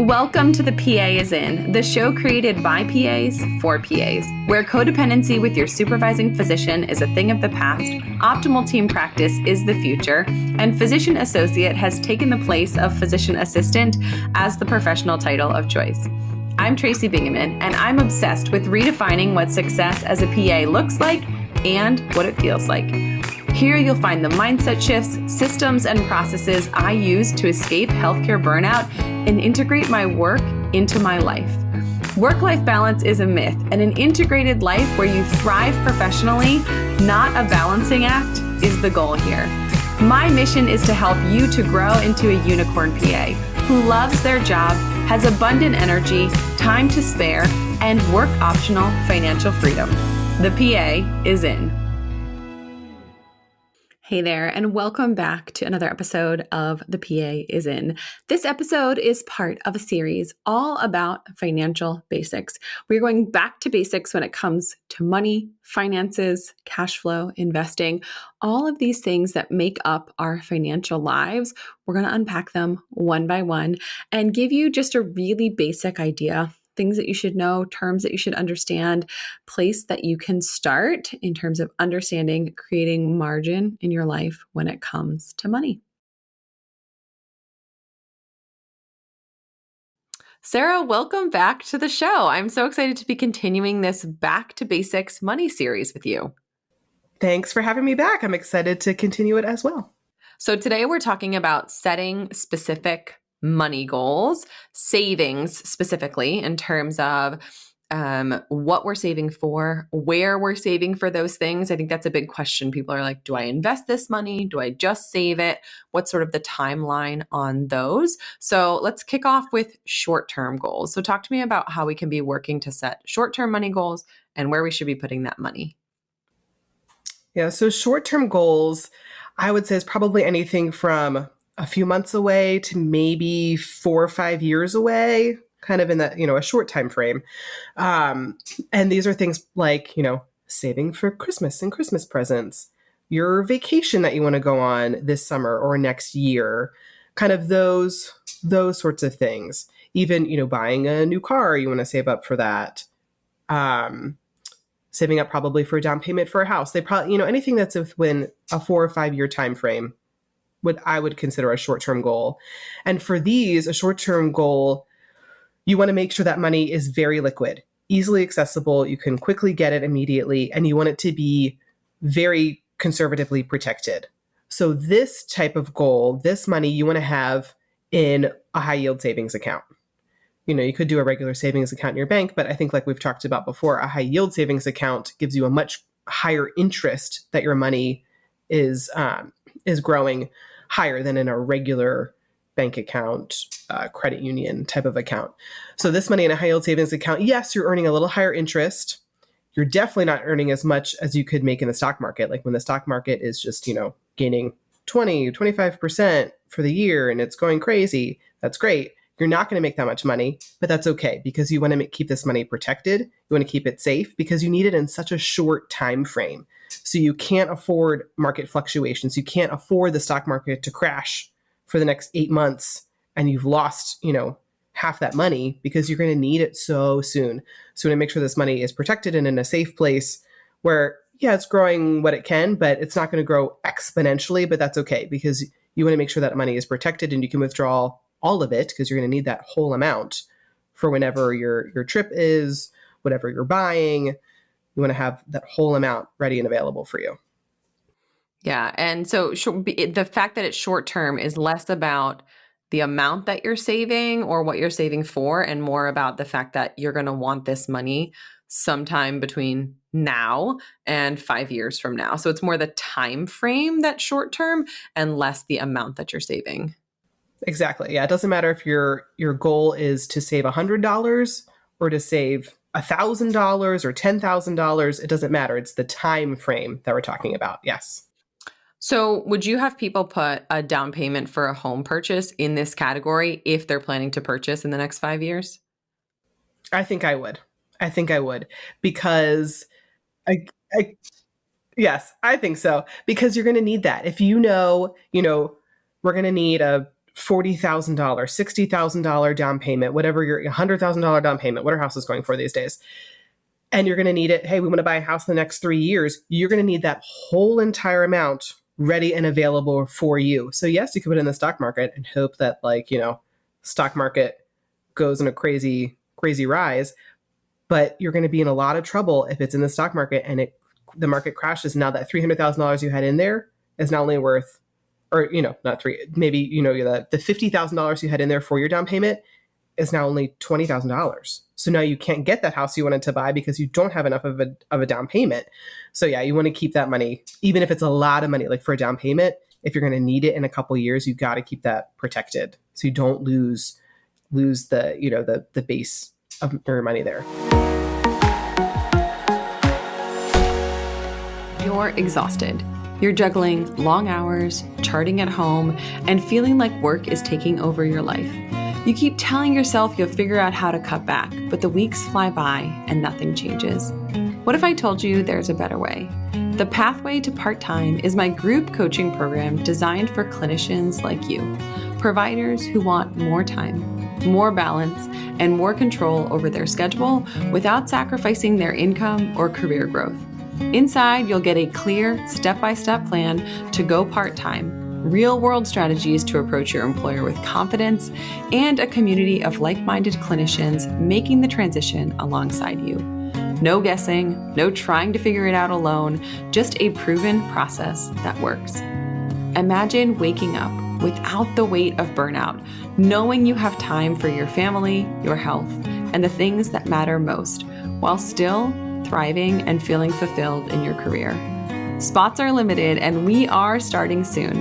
Welcome to The PA is In, the show created by PAs for PAs, where codependency with your supervising physician is a thing of the past, optimal team practice is the future, and physician associate has taken the place of physician assistant as the professional title of choice. I'm Tracy Bingaman, and I'm obsessed with redefining what success as a PA looks like and what it feels like. Here you'll find the mindset shifts, systems, and processes I use to escape healthcare burnout and integrate my work into my life. Work-life balance is a myth, and an integrated life where you thrive professionally, not a balancing act, is the goal here. My mission is to help you to grow into a unicorn PA who loves their job, has abundant energy, time to spare, and work-optional financial freedom. The PA is in. Hey there, and welcome back to another episode of The PA is In. This episode is part of a series all about financial basics. We're going back to basics when it comes to money, finances, cash flow, investing, all of these things that make up our financial lives. We're going to unpack them one by one and give you just a really basic idea, things that you should know, terms that you should understand, place that you can start in terms of understanding, creating margin in your life when it comes to money. Sarah, welcome back to the show. I'm so excited to be continuing this Back to Basics money series with you. Thanks for having me back. I'm excited to continue it as well. So today we're talking about setting specific money goals, savings specifically in terms of what we're saving for, where we're saving for those things. I think that's a big question. People are like, do I invest this money? Do I just save it? What's sort of the timeline on those? So let's kick off with short-term goals. So talk to me about how we can be working to set short-term money goals and where we should be putting that money. Yeah, so short-term goals, I would say is probably anything from a few months away to maybe 4 or 5 years away, kind of in that, a short time frame. And these are things like, saving for Christmas and Christmas presents, your vacation that you want to go on this summer or next year, kind of those sorts of things. Even, buying a new car, you want to save up for that. Saving up probably for a down payment for a house. They probably, anything that's within a 4 or 5 year time frame, I would consider a short-term goal. And for these, a short-term goal, you want to make sure that money is very liquid, easily accessible. You can quickly get it immediately, and you want it to be very conservatively protected. So this type of goal, this money you want to have in a high yield savings account. You could do a regular savings account in your bank, but I think like we've talked about before, a high yield savings account gives you a much higher interest that your money is growing higher than in a regular bank account, credit union type of account. So this money in a high yield savings account, yes, you're earning a little higher interest. You're definitely not earning as much as you could make in the stock market. Like when the stock market is just, gaining 20, 25% for the year and it's going crazy, that's great. You're not going to make that much money, but that's okay because you want to keep this money protected. You want to keep it safe because you need it in such a short time frame. So you can't afford market fluctuations. You can't afford the stock market to crash for the next 8 months and you've lost, half that money because you're going to need it so soon. So we want to make sure this money is protected and in a safe place where, yeah, it's growing what it can, but it's not going to grow exponentially, but that's okay because you want to make sure that money is protected and you can withdraw all of it because you're going to need that whole amount for whenever your trip is, whatever you're buying. You want to have that whole amount ready and available for you. Yeah. And so the fact that it's short term is less about the amount that you're saving or what you're saving for, and more about the fact that you're going to want this money sometime between now and 5 years from now. So it's more the time frame that's short term and less the amount that you're saving. Exactly. Yeah. It doesn't matter if your goal is to save $100 or to save $1,000 or $10,000. It doesn't matter. It's the time frame that we're talking about. Yes. So would you have people put a down payment for a home purchase in this category if they're planning to purchase in the next 5 years? I think I would. Because yes, I think so. Because you're going to need that. If we're going to need a $40,000, $60,000 down payment, whatever your $100,000 down payment, what our house is going for these days. And you're going to need it. Hey, we want to buy a house in the next 3 years. You're going to need that whole entire amount ready and available for you. So yes, you could put it in the stock market and hope that stock market goes in a crazy, crazy rise. But you're going to be in a lot of trouble if it's in the stock market and the market crashes. Now that $300,000 you had in there is not only worth, or, not three, maybe, the $50,000 you had in there for your down payment is now only $20,000. So now you can't get that house you wanted to buy because you don't have enough of a down payment. So yeah, you want to keep that money, even if it's a lot of money, like for a down payment, if you're going to need it in a couple of years, you got to keep that protected. So you don't lose the base of your money there. You're exhausted. You're juggling long hours, charting at home, and feeling like work is taking over your life. You keep telling yourself you'll figure out how to cut back, but the weeks fly by and nothing changes. What if I told you there's a better way? The Pathway to Part-Time is my group coaching program designed for clinicians like you, providers who want more time, more balance, and more control over their schedule without sacrificing their income or career growth. Inside, you'll get a clear, step-by-step plan to go part-time, real-world strategies to approach your employer with confidence, and a community of like-minded clinicians making the transition alongside you. No guessing, no trying to figure it out alone, just a proven process that works. Imagine waking up without the weight of burnout, knowing you have time for your family, your health, and the things that matter most, while still thriving and feeling fulfilled in your career. Spots are limited, and we are starting soon.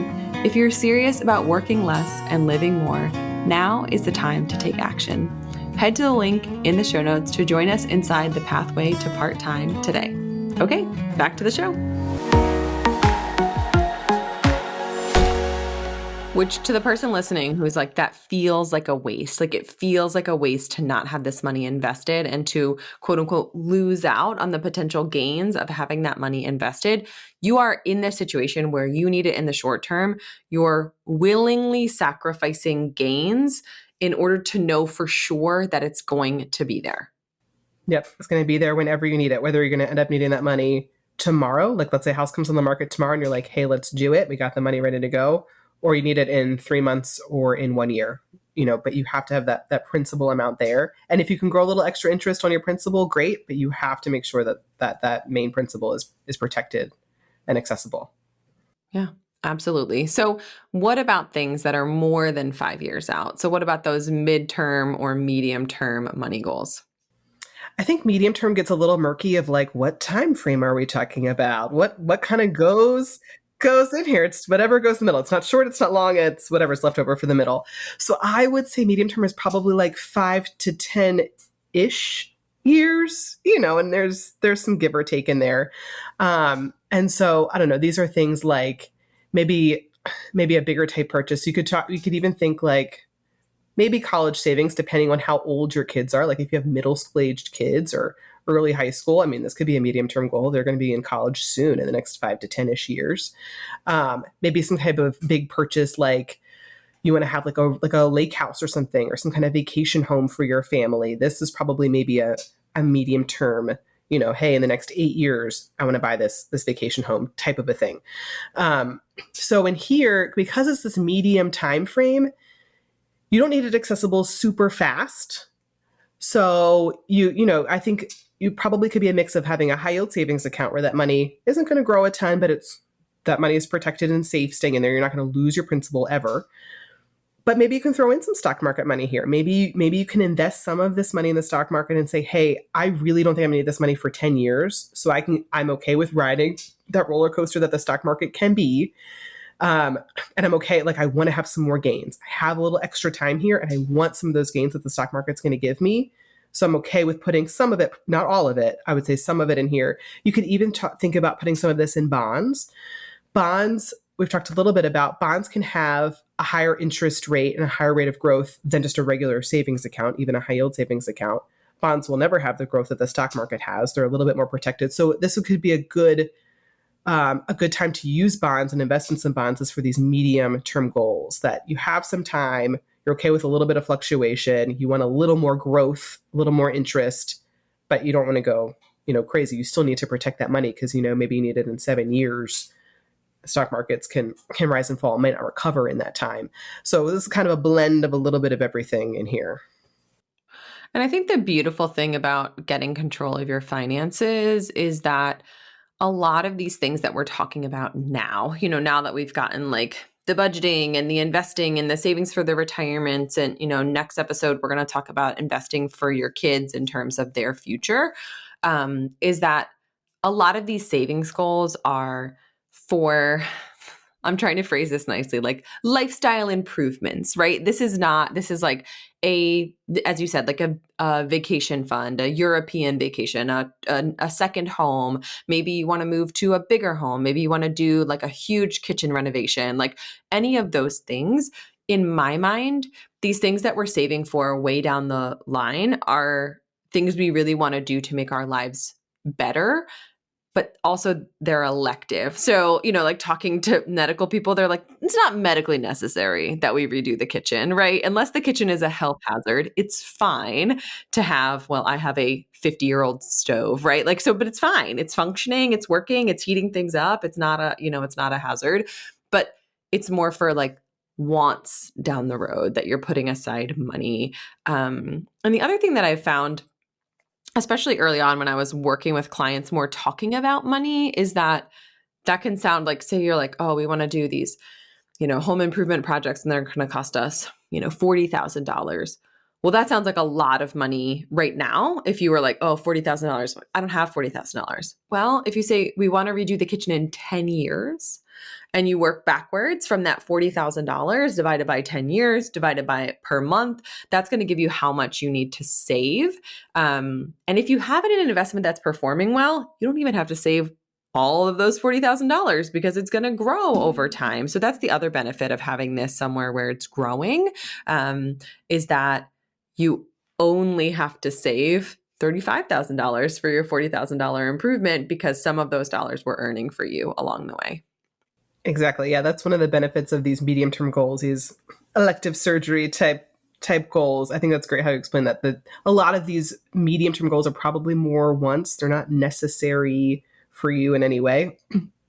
If you're serious about working less and living more, now is the time to take action. Head to the link in the show notes to join us inside the Pathway to Part-Time today. Okay, back to the show. Which, to the person listening who's like, that feels like a waste. Like, it feels like a waste to not have this money invested and to, quote unquote, lose out on the potential gains of having that money invested. You are in this situation where you need it in the short term. You're willingly sacrificing gains in order to know for sure that it's going to be there. Yep. It's going to be there whenever you need it, whether you're going to end up needing that money tomorrow. Like, let's say a house comes on the market tomorrow and you're like, hey, let's do it. We got the money ready to go. Or you need it in 3 months or in 1 year, but you have to have that principal amount there. And if you can grow a little extra interest on your principal, great, but you have to make sure that main principal is protected and accessible. Yeah, absolutely. So what about things that are more than 5 years out? So what about those midterm or medium term money goals? I think medium term gets a little murky of like, what time frame are we talking about? What kind of goes in here? It's whatever goes in the middle. It's not short, it's not long, it's whatever's left over for the middle. So I would say medium term is probably like 5 to 10-ish years, and there's some give or take in there. And so I don't know, these are things like maybe a bigger type purchase. You could even think like maybe college savings, depending on how old your kids are. Like if you have middle school aged kids or early high school, I mean, this could be a medium-term goal. They're going to be in college soon in the next 5 to 10-ish years. Maybe some type of big purchase, like you want to have like a lake house or something, or some kind of vacation home for your family. This is probably maybe a medium-term, hey, in the next 8 years, I want to buy this vacation home type of a thing. So in here, because it's this medium time frame, you don't need it accessible super fast. So I think you probably could be a mix of having a high yield savings account where that money isn't going to grow a ton, but that money is protected and safe staying in there. You're not going to lose your principal ever. But maybe you can throw in some stock market money here. Maybe you can invest some of this money in the stock market and say, hey, I really don't think I'm going to need this money for 10 years. So I'm okay with riding that roller coaster that the stock market can be. And I'm okay. Like, I want to have some more gains. I have a little extra time here and I want some of those gains that the stock market's going to give me. So I'm okay with putting some of it, not all of it, I would say some of it in here. You could even think about putting some of this in bonds. Bonds, we've talked a little bit about, bonds can have a higher interest rate and a higher rate of growth than just a regular savings account, even a high yield savings account. Bonds will never have the growth that the stock market has. They're a little bit more protected. So this could be a good a good time to use bonds and invest in some bonds is for these medium term goals that you have some time, you're okay with a little bit of fluctuation, you want a little more growth, a little more interest, but you don't want to go, crazy. You still need to protect that money because, maybe you need it in 7 years. Stock markets can rise and fall, might not recover in that time. So this is kind of a blend of a little bit of everything in here. And I think the beautiful thing about getting control of your finances is that a lot of these things that we're talking about now, now that we've gotten like the budgeting and the investing and the savings for the retirements, and, next episode, we're going to talk about investing for your kids in terms of their future, is that a lot of these savings goals are for, I'm trying to phrase this nicely, like lifestyle improvements, right? This is like as you said, like a vacation fund, a European vacation, a second home. Maybe you want to move to a bigger home. Maybe you want to do like a huge kitchen renovation, like any of those things. In my mind, these things that we're saving for way down the line are things we really want to do to make our lives better, but also they're elective. So, like talking to medical people, they're like, it's not medically necessary that we redo the kitchen, right? Unless the kitchen is a health hazard, it's fine to have, well, I have a 50-year-old stove, right? Like, so, but it's fine. It's functioning, it's working, it's heating things up. It's not it's not a hazard, but it's more for like wants down the road that you're putting aside money. And the other thing that I've found, especially early on when I was working with clients more talking about money, is that can sound like, say you're like, oh, we want to do these, home improvement projects and they're going to cost us, $40,000. Well, that sounds like a lot of money right now. If you were like, oh, $40,000, I don't have $40,000. Well, if you say we want to redo the kitchen in 10 years, and you work backwards from that $40,000 divided by 10 years, divided by per month, that's going to give you how much you need to save. And if you have it in an investment that's performing well, you don't even have to save all of those $40,000 because it's going to grow over time. So that's the other benefit of having this somewhere where it's growing, is that you only have to save $35,000 for your $40,000 improvement because some of those dollars we're earning for you along the way. Exactly. Yeah, that's one of the benefits of these medium-term goals, these elective surgery type goals. I think that's great how you explain that. That a lot of these medium-term goals are probably more wants. They're not necessary for you in any way,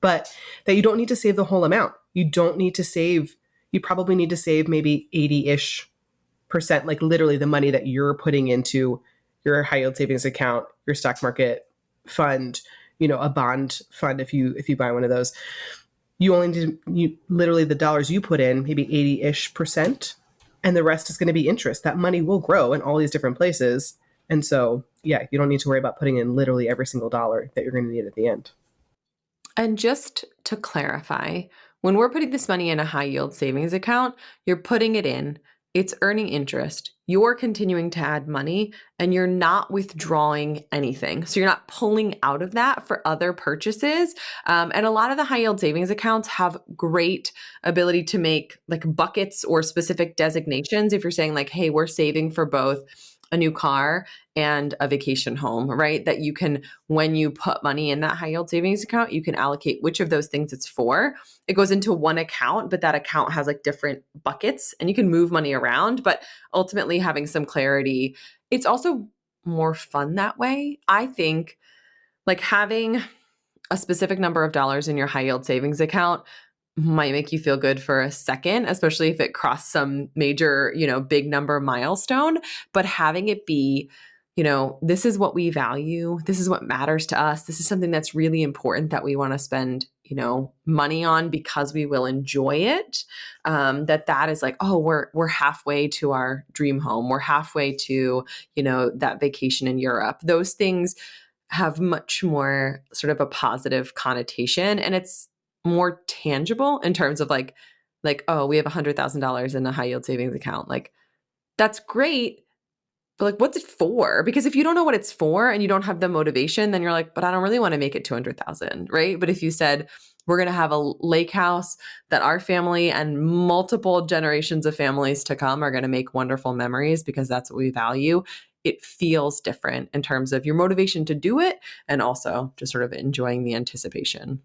but that you don't need to save the whole amount. You don't need to save, you probably need to save maybe 80-ish%, like literally the money that you're putting into your high yield savings account, your stock market fund, a bond fund if you buy one of those. You only need you literally the dollars you put in, maybe 80-ish%, and the rest is going to be interest. That money will grow in all these different places. And so, yeah, you don't need to worry about putting in literally every single dollar that you're going to need at the end. And just to clarify, when we're putting this money in a high yield savings account, you're putting it in, it's earning interest, you're continuing to add money, and you're not withdrawing anything. So you're not pulling out of that for other purchases. And a lot of the high yield savings accounts have great ability to make like buckets or specific designations. If you're saying like, hey, we're saving for both a new car and a vacation home, right? That you can, when you put money in that high yield savings account, you can allocate which of those things it's for. It goes into one account, but that account has like different buckets and you can move money around, but ultimately having some clarity, it's also more fun that way. I think like having a specific number of dollars in your high yield savings account might make you feel good for a second, especially if it crossed some major, big number milestone, but having it be, this is what we value. This is what matters to us. This is something that's really important that we want to spend, money on because we will enjoy it. That is like, oh, we're halfway to our dream home. We're halfway to, that vacation in Europe. Those things have much more sort of a positive connotation, and it's more tangible in terms of like, oh, we have $100,000 in a high yield savings account. Like, that's great, but like, what's it for? Because if you don't know what it's for and you don't have the motivation, then you're like, but I don't really want to make it 200,000, right? But if you said, we're going to have a lake house that our family and multiple generations of families to come are going to make wonderful memories because that's what we value, it feels different in terms of your motivation to do it and also just sort of enjoying the anticipation.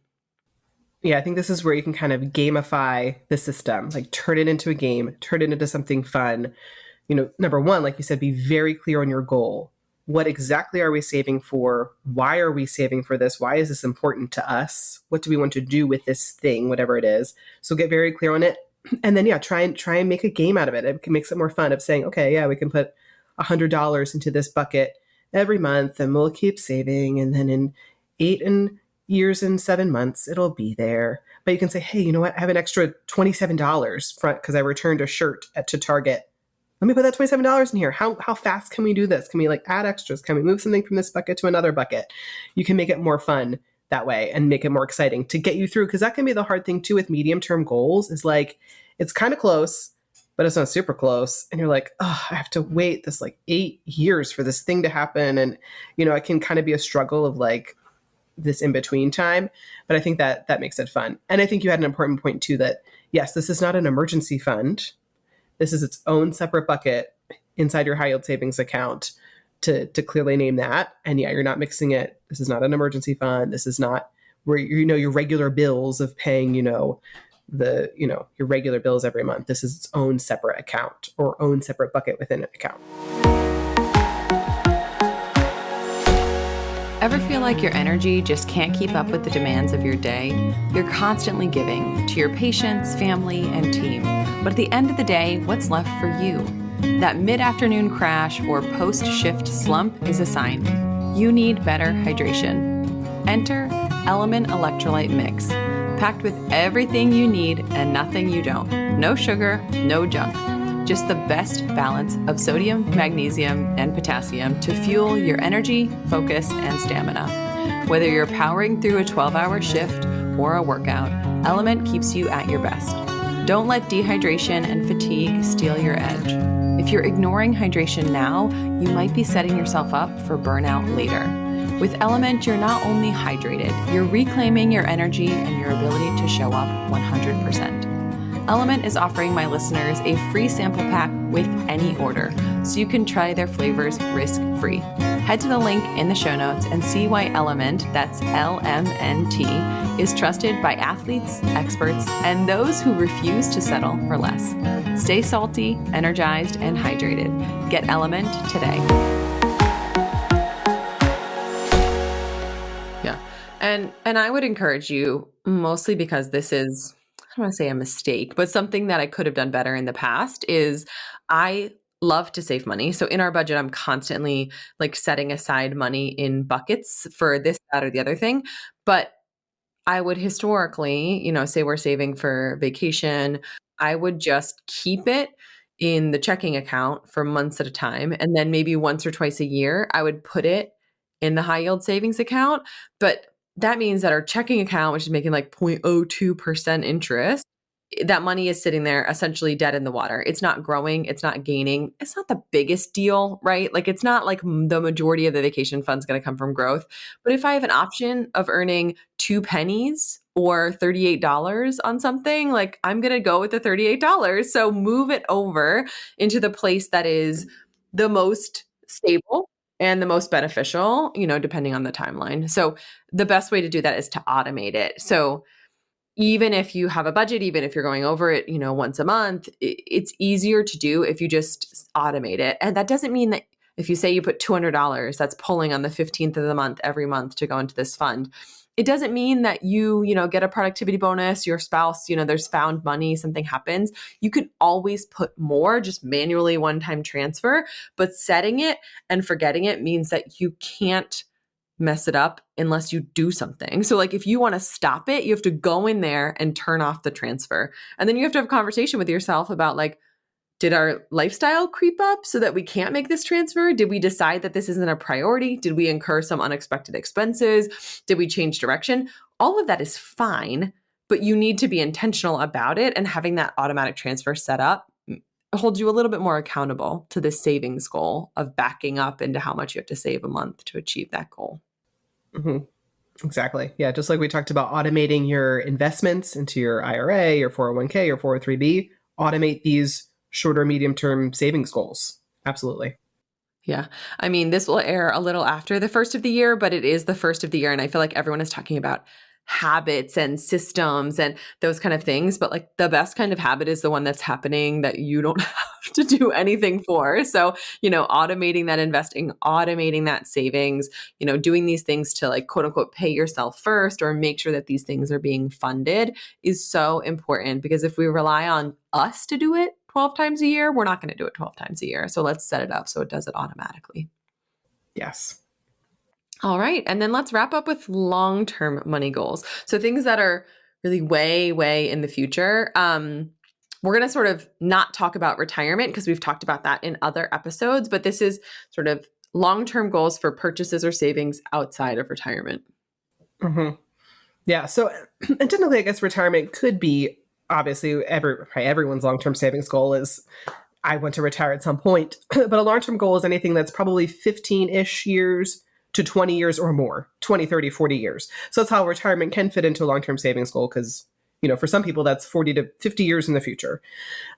Yeah, I think this is where you can kind of gamify the system, like turn it into a game, turn it into something fun. Number one, like you said, be very clear on your goal. What exactly are we saving for? Why are we saving for this? Why is this important to us? What do we want to do with this thing, whatever it is? So get very clear on it. And then, yeah, try and make a game out of it. It makes it more fun of saying, okay, yeah, we can put $100 into this bucket every month and we'll keep saving. And then in 8 years and 7 months, it'll be there. But you can say, hey, you know what? I have an extra $27 because I returned a shirt to Target. Let me put that $27 in here. How fast can we do this? Can we like add extras? Can we move something from this bucket to another bucket? You can make it more fun that way and make it more exciting to get you through. Because that can be the hard thing too with medium-term goals is like, it's kind of close, but it's not super close. And you're like, oh, I have to wait this like 8 years for this thing to happen. And, it can kind of be a struggle of like this in-between time. But I think that makes it fun. And I think you had an important point too, that yes, this is not an emergency fund. This is its own separate bucket inside your high yield savings account to clearly name that. And yeah, you're not mixing it. This is not an emergency fund. This is not where your regular bills of paying, your regular bills every month. This is its own separate account or own separate bucket within an account. Ever feel like your energy just can't keep up with the demands of your day? You're constantly giving to your patients, family, and team. But at the end of the day, what's left for you? That mid-afternoon crash or post-shift slump is a sign. You need better hydration. Enter Element Electrolyte Mix, packed with everything you need and nothing you don't. No sugar, no junk. Just the best balance of sodium, magnesium, and potassium to fuel your energy, focus, and stamina. Whether you're powering through a 12-hour shift or a workout, Element keeps you at your best. Don't let dehydration and fatigue steal your edge. If you're ignoring hydration now, you might be setting yourself up for burnout later. With Element, you're not only hydrated, you're reclaiming your energy and your ability to show up 100%. Element is offering my listeners a free sample pack with any order, so you can try their flavors risk-free. Head to the link in the show notes and see why Element, that's LMNT, is trusted by athletes, experts, and those who refuse to settle for less. Stay salty, energized, and hydrated. Get Element today. Yeah. And I would encourage you, mostly because this is, I don't want to say a mistake, but something that I could have done better in the past is I love to save money. So in our budget, I'm constantly like setting aside money in buckets for this, that, or the other thing. But I would historically, say we're saving for vacation, I would just keep it in the checking account for months at a time. And then maybe once or twice a year, I would put it in the high yield savings account. But that means that our checking account, which is making like 0.02% interest, that money is sitting there essentially dead in the water. It's not growing. It's not gaining. It's not the biggest deal, right? Like it's not like the majority of the vacation fund's going to come from growth. But if I have an option of earning 2 pennies or $38 on something, like I'm going to go with the $38. So move it over into the place that is the most stable and the most beneficial, depending on the timeline. So the best way to do that is to automate it. So even if you have a budget, even if you're going over it, once a month, it's easier to do if you just automate it. And that doesn't mean that if you say you put $200, that's pulling on the 15th of the month every month to go into this fund. It doesn't mean that you get a productivity bonus, your spouse, there's found money, something happens. You can always put more, just manually one-time transfer, but setting it and forgetting it means that you can't mess it up unless you do something. So like if you want to stop it, you have to go in there and turn off the transfer. And then you have to have a conversation with yourself about like, did our lifestyle creep up so that we can't make this transfer? Did we decide that this isn't a priority? Did we incur some unexpected expenses? Did we change direction? All of that is fine, but you need to be intentional about it, and having that automatic transfer set up holds you a little bit more accountable to the savings goal of backing up into how much you have to save a month to achieve that goal. Mm-hmm. Exactly. Yeah. Just like we talked about automating your investments into your IRA, your 401k, your 403b, automate these shorter, medium-term savings goals. Absolutely. Yeah. I mean, this will air a little after the first of the year, but it is the first of the year. And I feel like everyone is talking about habits and systems and those kind of things. But like the best kind of habit is the one that's happening that you don't have to do anything for. So, automating that investing, automating that savings, doing these things to like quote unquote pay yourself first or make sure that these things are being funded is so important, because if we rely on us to do it 12 times a year, we're not going to do it 12 times a year. So let's set it up so it does it automatically. Yes. All right. And then let's wrap up with long-term money goals. So things that are really way, way in the future. We're going to sort of not talk about retirement because we've talked about that in other episodes, but this is sort of long-term goals for purchases or savings outside of retirement. Mm-hmm. Yeah. So, and technically, I guess retirement could be obviously everyone's long-term savings goal is I want to retire at some point, but a long-term goal is anything that's probably 15-ish years to 20 years or more, 20, 30, 40 years. So that's how retirement can fit into a long-term savings goal because, for some people that's 40 to 50 years in the future.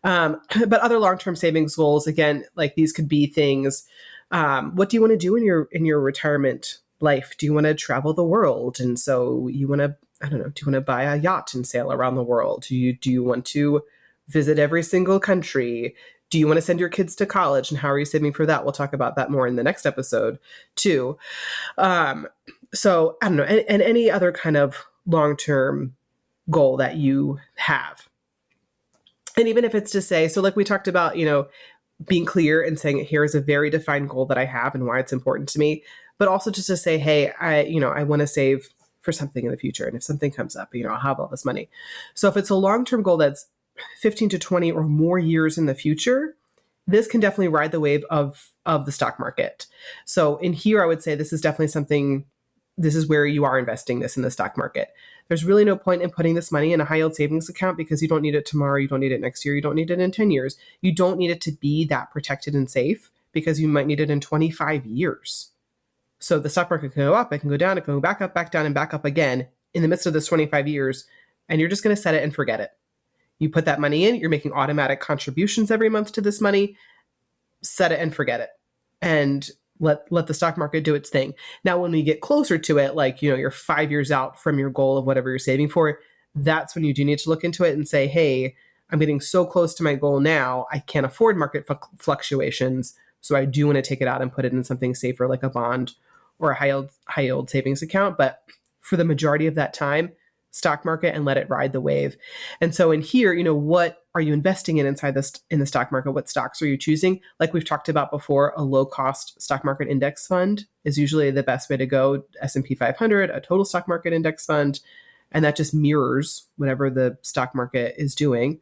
But other long-term savings goals, again, like these could be things, what do you want to do in your retirement life? Do you want to travel the world? And so you want to, I don't know, do you want to buy a yacht and sail around the world? Do you want to visit every single country? Do you want to send your kids to college? And how are you saving for that? We'll talk about that more in the next episode too. So I don't know, and any other kind of long-term goal that you have. And even if it's to say, so like we talked about, being clear and saying, here's a very defined goal that I have and why it's important to me, but also just to say, hey, I want to save for something in the future. And if something comes up, I'll have all this money. So if it's a long-term goal that's 15 to 20 or more years in the future, this can definitely ride the wave of the stock market. So in here, I would say this is definitely something, this is where you are investing this in the stock market. There's really no point in putting this money in a high yield savings account because you don't need it tomorrow. You don't need it next year. You don't need it in 10 years. You don't need it to be that protected and safe because you might need it in 25 years. So the stock market can go up, it can go down, it can go back up, back down, and back up again in the midst of this 25 years. And you're just going to set it and forget it. You put that money in, you're making automatic contributions every month to this money, set it and forget it. And let the stock market do its thing. Now, when we get closer to it, like, you're 5 years out from your goal of whatever you're saving for, that's when you do need to look into it and say, hey, I'm getting so close to my goal now, I can't afford market fluctuations. So I do want to take it out and put it in something safer like a bond or a high yield savings account. But for the majority of that time, stock market and let it ride the wave. And so in here, what are you investing in inside in the stock market? What stocks are you choosing? Like we've talked about before, a low cost stock market index fund is usually the best way to go. S&P 500, a total stock market index fund, and that just mirrors whatever the stock market is doing.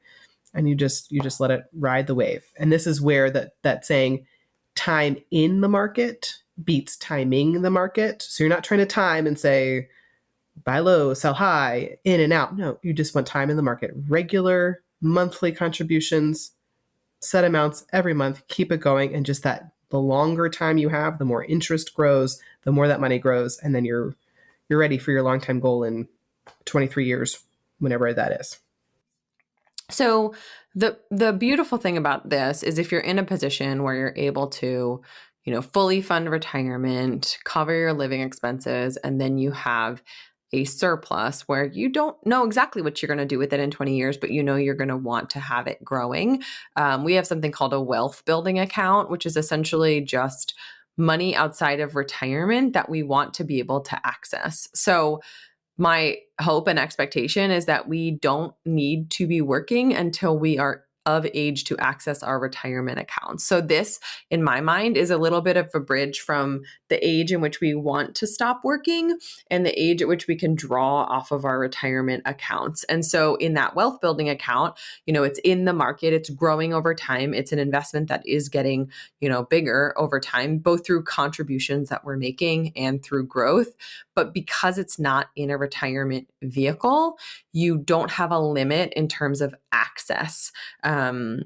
And you just let it ride the wave. And this is where that saying time in the market beats timing the market. So you're not trying to time and say, buy low, sell high, in and out. No, you just want time in the market. Regular monthly contributions, set amounts every month, keep it going. And just that the longer time you have, the more interest grows, the more that money grows. And then you're ready for your long-term goal in 23 years, whenever that is. So the beautiful thing about this is if you're in a position where you're able to, fully fund retirement, cover your living expenses, and then you have a surplus where you don't know exactly what you're going to do with it in 20 years, but you're going to want to have it growing. We have something called a wealth building account, which is essentially just money outside of retirement that we want to be able to access. So my hope and expectation is that we don't need to be working until we are of age to access our retirement accounts. So this, in my mind, is a little bit of a bridge from the age in which we want to stop working and the age at which we can draw off of our retirement accounts. And so in that wealth building account, it's in the market, it's growing over time. It's an investment that is getting, bigger over time, both through contributions that we're making and through growth. But because it's not in a retirement vehicle, you don't have a limit in terms of access.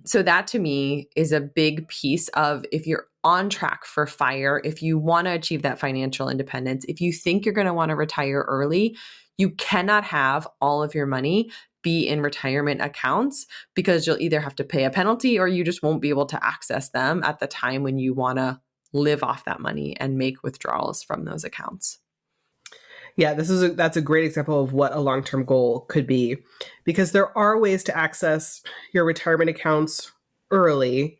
So that to me is a big piece of if you're on track for FIRE, if you want to achieve that financial independence, if you think you're going to want to retire early, you cannot have all of your money be in retirement accounts because you'll either have to pay a penalty or you just won't be able to access them at the time when you want to live off that money and make withdrawals from those accounts. Yeah, that's a great example of what a long-term goal could be, because there are ways to access your retirement accounts early,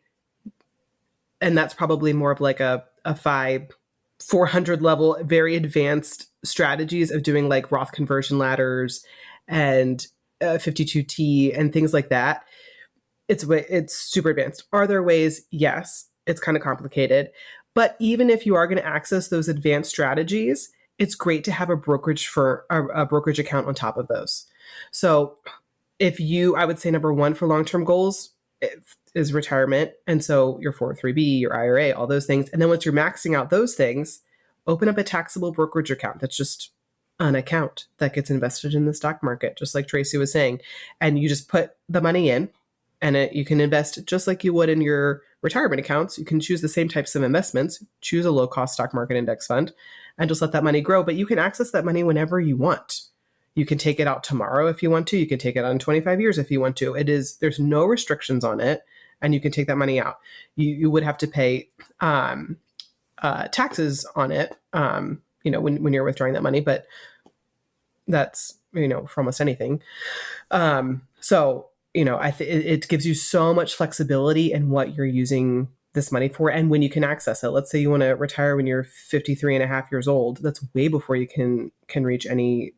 and that's probably more of like a 400 level, very advanced strategies of doing like Roth conversion ladders and 52T and things like that. It's super advanced. Are there ways? Yes. It's kind of complicated. But even if you are going to access those advanced strategies, it's great to have a brokerage account on top of those. So I would say number one for long-term goals is retirement. And so your 403B, your IRA, all those things. And then once you're maxing out those things, open up a taxable brokerage account. That's just an account that gets invested in the stock market, just like Tracy was saying. And you just put the money in, and you can invest just like you would in your retirement accounts. You can choose the same types of investments, choose a low-cost stock market index fund, and just let that money grow. But you can access that money whenever you want. You can take it out tomorrow if you want to. You can take it out in 25 years if you want to. There's no restrictions on it, and you can take that money out. You would have to pay taxes on it, when you're withdrawing that money, but that's, for almost anything. It gives you so much flexibility in what you're using this money for and when you can access it. Let's say you want to retire when you're 53 and a half years old. That's way before you can reach any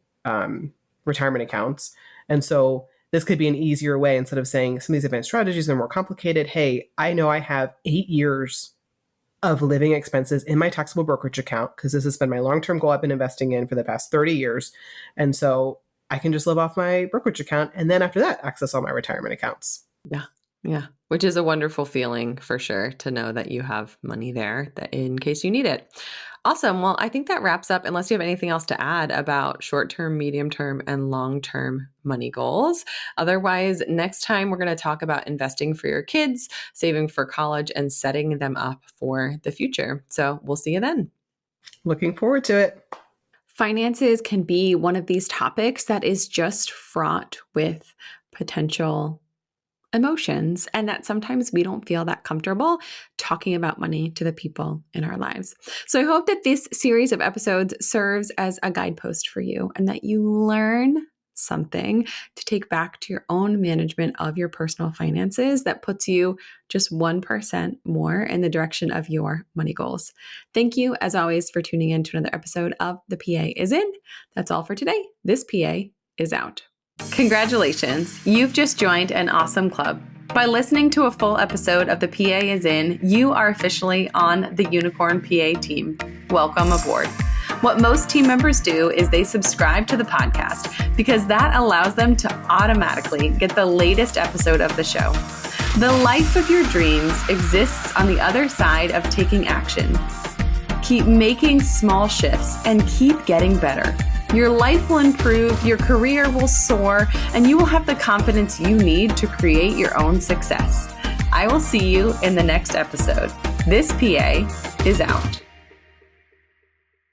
retirement accounts. And so this could be an easier way, instead of saying some of these advanced strategies are more complicated. Hey, I know I have 8 years of living expenses in my taxable brokerage account, because this has been my long-term goal I've been investing in for the past 30 years. And so I can just live off my brokerage account, and then after that, access all my retirement accounts. Yeah. Yeah. Which is a wonderful feeling for sure, to know that you have money there that in case you need it. Awesome. Well, I think that wraps up, unless you have anything else to add about short-term, medium-term, and long-term money goals. Otherwise, next time we're going to talk about investing for your kids, saving for college, and setting them up for the future. So we'll see you then. Looking forward to it. Finances can be one of these topics that is just fraught with potential emotions, and that sometimes we don't feel that comfortable talking about money to the people in our lives. So I hope that this series of episodes serves as a guidepost for you, and that you learn something to take back to your own management of your personal finances that puts you just 1% more in the direction of your money goals. Thank you, as always, for tuning in to another episode of The PA is In. That's all for today. This PA is out. Congratulations, you've just joined an awesome club. By listening to a full episode of The PA is In, you are officially on the Unicorn PA team. Welcome aboard. What most team members do is they subscribe to the podcast, because that allows them to automatically get the latest episode of the show. The life of your dreams exists on the other side of taking action. Keep making small shifts and keep getting better. Your life will improve, your career will soar, and you will have the confidence you need to create your own success. I will see you in the next episode. This PA is out.